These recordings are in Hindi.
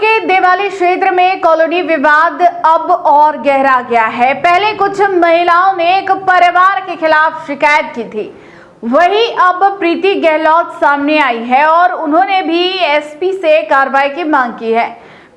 के देवाली क्षेत्र में कॉलोनी विवाद अब और गहरा गया है। पहले कुछ महिलाओं ने एक परिवार के खिलाफ शिकायत की थी, वही अब प्रीति गहलोत सामने आई है और उन्होंने भी एसपी से कार्रवाई की मांग की है।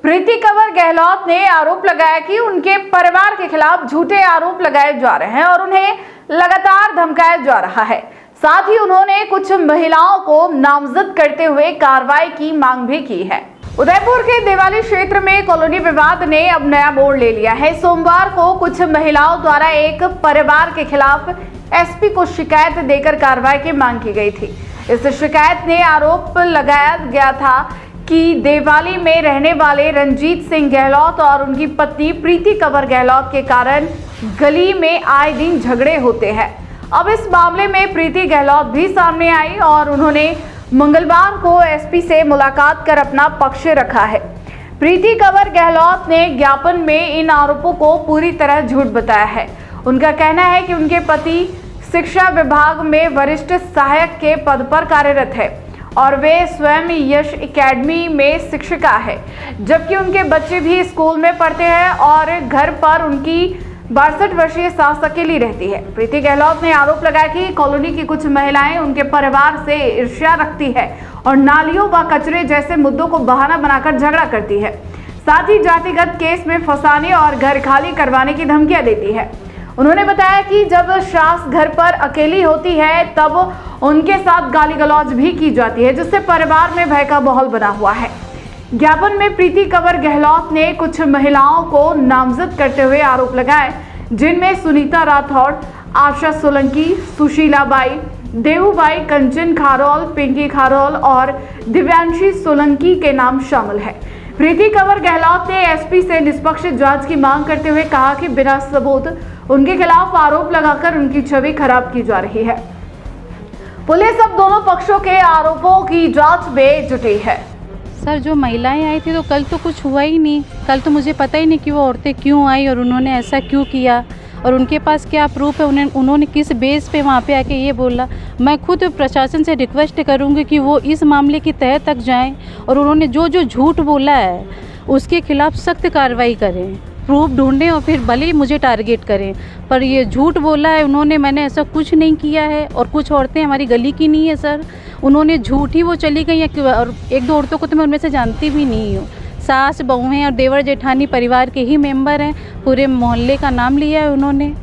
प्रीति कंवर गहलोत ने आरोप लगाया कि उनके परिवार के खिलाफ झूठे आरोप लगाए जा रहे हैं और उन्हें लगातार धमकाया जा रहा है। साथ ही उन्होंने कुछ महिलाओं को नामजद करते हुए कार्रवाई की मांग भी की है। उदयपुर के देवाली क्षेत्र में कॉलोनी विवाद ने अब नया मोड़ ले लिया है। सोमवार को कुछ महिलाओं द्वारा एक परिवार के खिलाफ एसपी को शिकायत देकर कार्रवाई की मांग की गई थी। इस शिकायत में आरोप लगाया गया था कि देवाली में रहने वाले रंजीत सिंह गहलोत और उनकी पत्नी प्रीति कंवर गहलोत के कारण गली में आए दिन झगड़े होते हैं। अब इस मामले में प्रीति गहलोत भी सामने आई और उन्होंने मंगलवार को एसपी से मुलाकात कर अपना पक्ष रखा है। प्रीति कंवर गहलोत ने ज्ञापन में इन आरोपों को पूरी तरह झूठ बताया है। उनका कहना है कि उनके पति शिक्षा विभाग में वरिष्ठ सहायक के पद पर कार्यरत है और वे स्वयं यश एकेडमी में शिक्षिका है, जबकि उनके बच्चे भी स्कूल में पढ़ते हैं और घर पर उनकी 62 वर्षीय सास अकेली रहती है। प्रीति गहलोत ने आरोप लगाया कि कॉलोनी की कुछ महिलाएं उनके परिवार से ईर्ष्या रखती है और नालियों व कचरे जैसे मुद्दों को बहाना बनाकर झगड़ा करती है। साथ ही जातिगत केस में फंसाने और घर खाली करवाने की धमकियां देती है। उन्होंने बताया कि जब सास घर पर अकेली होती है तब उनके साथ गाली गलौज भी की जाती है, जिससे परिवार में भय का माहौल बना हुआ है। ज्ञापन में प्रीति कंवर गहलोत ने कुछ महिलाओं को नामजद करते हुए आरोप लगाए, जिनमें सुनीता राठौड़, आशा सोलंकी, सुशीला बाई, देवूबाई, कंचन खारोल, पिंकी खारोल और दिव्यांशी सोलंकी के नाम शामिल है। प्रीति कंवर गहलोत ने एसपी से निष्पक्ष जांच की मांग करते हुए कहा कि बिना सबूत उनके खिलाफ आरोप लगाकर उनकी छवि खराब की जा रही है। पुलिस अब दोनों पक्षों के आरोपों की जांच में जुटी है। सर, जो महिलाएं आई थी तो कल तो कुछ हुआ ही नहीं। कल तो मुझे पता ही नहीं कि वो औरतें क्यों आई और उन्होंने ऐसा क्यों किया और उनके पास क्या प्रूफ है, उन्होंने किस बेस पे वहाँ पे आके ये बोला। मैं खुद प्रशासन से रिक्वेस्ट करूँगी कि वो इस मामले की तह तक जाएं और उन्होंने जो जो झूठ बोला है उसके खिलाफ सख्त कार्रवाई करें, प्रूफ ढूंढें और फिर भले ही मुझे टारगेट करें। पर ये झूठ बोला है उन्होंने, मैंने ऐसा कुछ नहीं किया है और कुछ औरतें हमारी गली की नहीं है सर। उन्होंने झूठ ही वो चली गई हैं और एक दो औरतों को तो मैं उनमें से जानती भी नहीं हूँ। सास बहू हैं और देवर जेठानी परिवार के ही मेंबर हैं। पूरे मोहल्ले का नाम लिया है उन्होंने।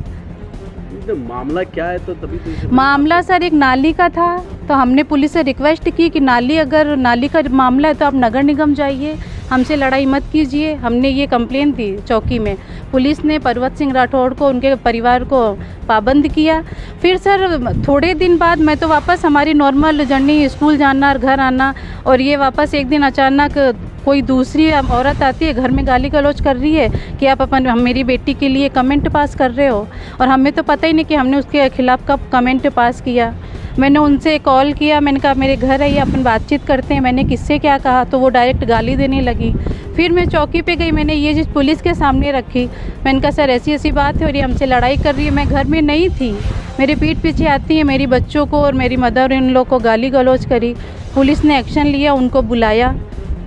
मामला क्या है? तो तभी तो मामला सर एक नाली का था, तो हमने पुलिस से रिक्वेस्ट की कि अगर नाली का मामला है तो आप नगर निगम जाइए, हमसे लड़ाई मत कीजिए। हमने ये कंप्लेंट दी चौकी में। पुलिस ने पर्वत सिंह राठौड़ को, उनके परिवार को पाबंद किया। फिर सर थोड़े दिन बाद मैं तो वापस हमारी नॉर्मल जर्नी, स्कूल जाना और घर आना, और ये वापस एक दिन अचानक कोई दूसरी औरत आती है, घर में गाली गलौज कर रही है कि आप मेरी बेटी के लिए कमेंट पास कर रहे हो, और हमें तो पता ही नहीं कि हमने उसके खिलाफ कब कमेंट पास किया। मैंने उनसे कॉल किया, मैंने कहा मेरे घर आइए अपन बातचीत करते हैं, मैंने किससे क्या कहा, तो वो डायरेक्ट गाली देने लगी। फिर मैं चौकी पे गई, मैंने ये चीज़ पुलिस के सामने रखी। मैंने कहा सर ऐसी ऐसी बात है और ये हमसे लड़ाई कर रही है। मैं घर में नहीं थी, मेरे पीठ पीछे आती है, मेरी बच्चों को और मेरी मदर इन लोग को गाली गलौज करी। पुलिस ने एक्शन लिया, उनको बुलाया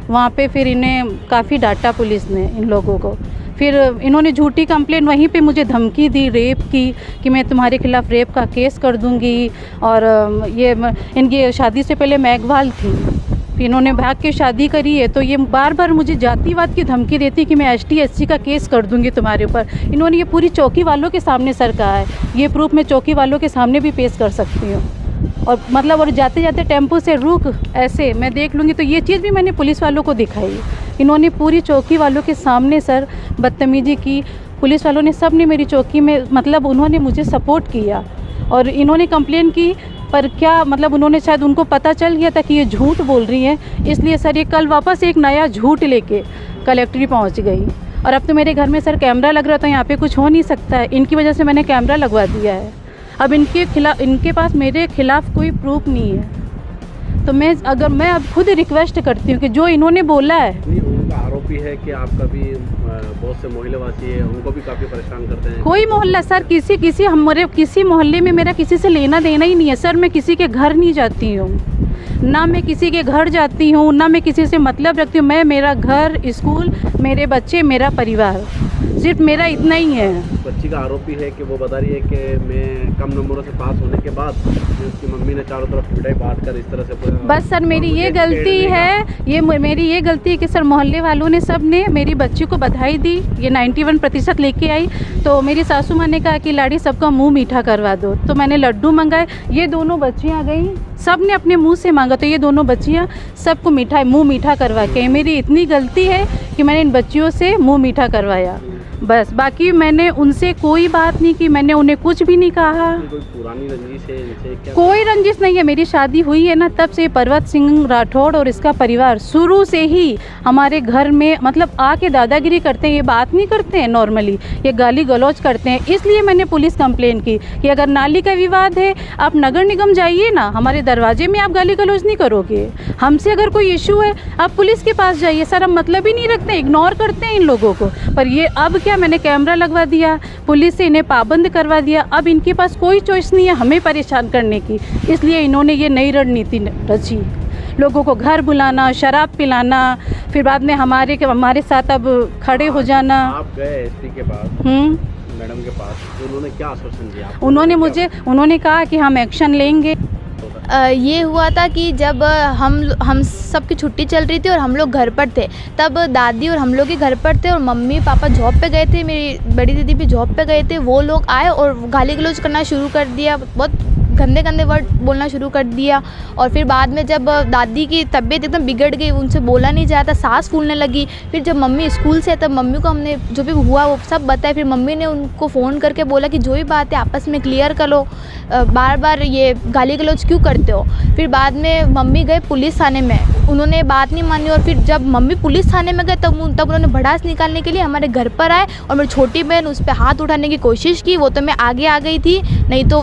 वहाँ पे, फिर इन्हें काफ़ी डांटा पुलिस ने इन लोगों को। फिर इन्होंने झूठी कंप्लेंट वहीं पे मुझे धमकी दी रेप की कि मैं तुम्हारे खिलाफ रेप का केस कर दूंगी। और ये इनकी शादी से पहले मैघवाल थी, फिर इन्होंने भाग के शादी करी है, तो ये बार बार मुझे जातिवाद की धमकी देती कि मैं ST SC का केस कर दूंगी तुम्हारे ऊपर। इन्होंने ये पूरी चौकी वालों के सामने सर कहा है। ये प्रूफ मैं चौकी वालों के सामने भी पेश कर सकती हूँ। और जाते जाते टेम्पो से रुक, ऐसे मैं देख लूँगी, तो ये चीज़ भी मैंने पुलिस वालों को दिखाई। इन्होंने पूरी चौकी वालों के सामने सर बदतमीजी की। पुलिस वालों ने, सब ने मेरी चौकी में, मतलब उन्होंने मुझे सपोर्ट किया और इन्होंने कंप्लेन की। पर क्या मतलब उन्होंने, शायद उनको पता चल गया था कि ये झूठ बोल रही है, इसलिए सर ये कल वापस एक नया झूठ लेके कलेक्ट्री पहुंच गई। और अब तो मेरे घर में सर कैमरा लग रहा था, यहाँ पे कुछ हो नहीं सकता है, इनकी वजह से मैंने कैमरा लगवा दिया है। अब इनके पास मेरे खिलाफ कोई प्रूफ नहीं है, तो मैं अब खुद रिक्वेस्ट करती हूँ कि जो इन्होंने बोला है। उनका आरोप भी है कि आपका भी बहुत से मोहल्लेवासी है, उनको भी काफ़ी परेशान करते हैं। कोई मोहल्ला सर, किसी मोहल्ले में मेरा किसी से लेना देना ही नहीं है सर। मैं किसी के घर नहीं जाती हूँ, ना मैं किसी के घर जाती हूँ, ना मैं किसी से मतलब रखती हूँ। मैं, मेरा घर, स्कूल, मेरे बच्चे, मेरा परिवार, सिर्फ मेरा इतना ही है। बच्ची का आरोपी है कि वो बता रही है कि मैं कम नंबरों से पास होने के बाद उसकी मम्मी ने चारों तरफ पिटाई बांट कर इस तरह से बस सर मेरी ये गलती है, मेरी ये गलती है कि सर मोहल्ले वालों ने सब ने मेरी बच्ची को बधाई दी, ये 91% लेके आई। तो मेरी सासू माँ ने कहा कि लाड़ी सबका मुंह मीठा करवा दो, तो मैंने लड्डू मंगाए। ये दोनों बच्चियाँ गई, सब ने अपने मुंह से मांगा, तो ये दोनों बच्चियाँ सबको मुंह मीठा करवा के। मेरी इतनी गलती है कि मैंने इन बच्चियों से मुंह मीठा करवाया, बस। बाकी मैंने उनसे कोई बात नहीं की, मैंने उन्हें कुछ भी नहीं कहा। कोई पुरानी रंजिश है इनसे क्या? कोई रंजिश नहीं है। मेरी शादी हुई है ना, तब से पर्वत सिंह राठौड़ और इसका परिवार शुरू से ही हमारे घर में मतलब आके दादागिरी करते हैं। ये बात नहीं करते हैं नॉर्मली, ये गाली गलौज करते हैं। इसलिए मैंने पुलिस कंप्लेन की कि अगर नाली का विवाद है, आप नगर निगम जाइए ना, हमारे दरवाजे में आप गाली गलौज नहीं करोगे। हमसे अगर कोई इशू है, आप पुलिस के पास जाइए। सर हम मतलब ही नहीं रखते, इग्नोर करते हैं इन लोगों को। पर ये अब क्या, मैंने कैमरा लगवा दिया, पुलिस से इन्हें पाबंद करवा दिया। अब इनके पास कोई चॉइस नहीं है हमें परेशान करने की, इसलिए इन्होंने ये नई रणनीति रची, लोगों को घर बुलाना, शराब पिलाना, फिर बाद में हमारे साथ अब खड़े हो जाना। आप गए एसपी के पास, मैडम के पास, तो उन्होंने क्या आश्वासन दिया? उन्होंने कहा कि हम एक्शन लेंगे। ये हुआ था कि जब हम सब की छुट्टी चल रही थी और हम लोग घर पर थे, तब दादी और हम लोग ही घर पर थे और मम्मी पापा जॉब पे गए थे, मेरी बड़ी दीदी भी जॉब पे गए थे। वो लोग आए और गाली गलौज करना शुरू कर दिया, बहुत गंदे गंदे वर्ड बोलना शुरू कर दिया। और फिर बाद में जब दादी की तबीयत एकदम बिगड़ गई, उनसे बोला नहीं जाता, सांस फूलने लगी। फिर जब मम्मी स्कूल से, तब मम्मी को हमने जो भी हुआ वो सब बताया। फिर मम्मी ने उनको फ़ोन करके बोला कि जो भी बात है आपस में क्लियर कर लो, बार बार ये गाली गलौज क्यों करते हो। फिर बाद में मम्मी गए पुलिस थाने में, उन्होंने बात नहीं मानी। और फिर जब मम्मी पुलिस थाने में गए तब उन्होंने भड़ास निकालने के लिए हमारे घर पर आए और मेरी छोटी बहन उस पर हाथ उठाने की कोशिश की। वो तो मैं आगे आ गई थी, नहीं तो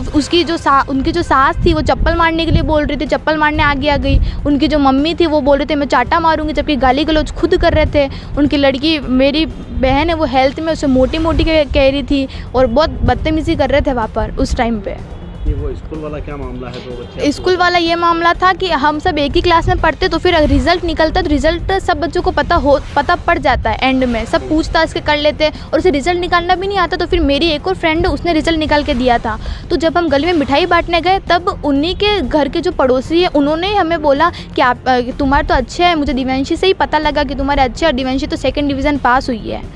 उनकी जो सास थी वो चप्पल मारने के लिए बोल रही थी, चप्पल मारने आगे आ गई। उनकी जो मम्मी थी वो बोल रहे थे मैं चाटा मारूंगी, जबकि गाली गलौज खुद कर रहे थे। उनकी लड़की, मेरी बहन है, वो हेल्थ में उसे मोटी मोटी कह रही थी और बहुत बदतमीज़ी कर रहे थे वहाँ पर उस टाइम पे। ये वो स्कूल वाला क्या मामला है? तो बच्चे स्कूल वाला ये मामला था कि हम सब एक ही क्लास में पढ़ते, तो फिर रिजल्ट निकलता तो रिजल्ट सब बच्चों को पता पड़ जाता है, एंड में सब पूछताछ के कर लेते हैं और उसे रिजल्ट निकालना भी नहीं आता। तो फिर मेरी एक और फ्रेंड है, उसने रिजल्ट निकाल के दिया था। तो जब हम गली में मिठाई बांटने गए, तब उन्हीं के घर के जो पड़ोसी है उन्होंने हमें बोला कि आप तुम्हारे तो अच्छे है, मुझे दिव्यांशी से ही पता लगा कि तुम्हारे अच्छे, और दिव्यांशी तो 2nd डिवीज़न पास हुई है।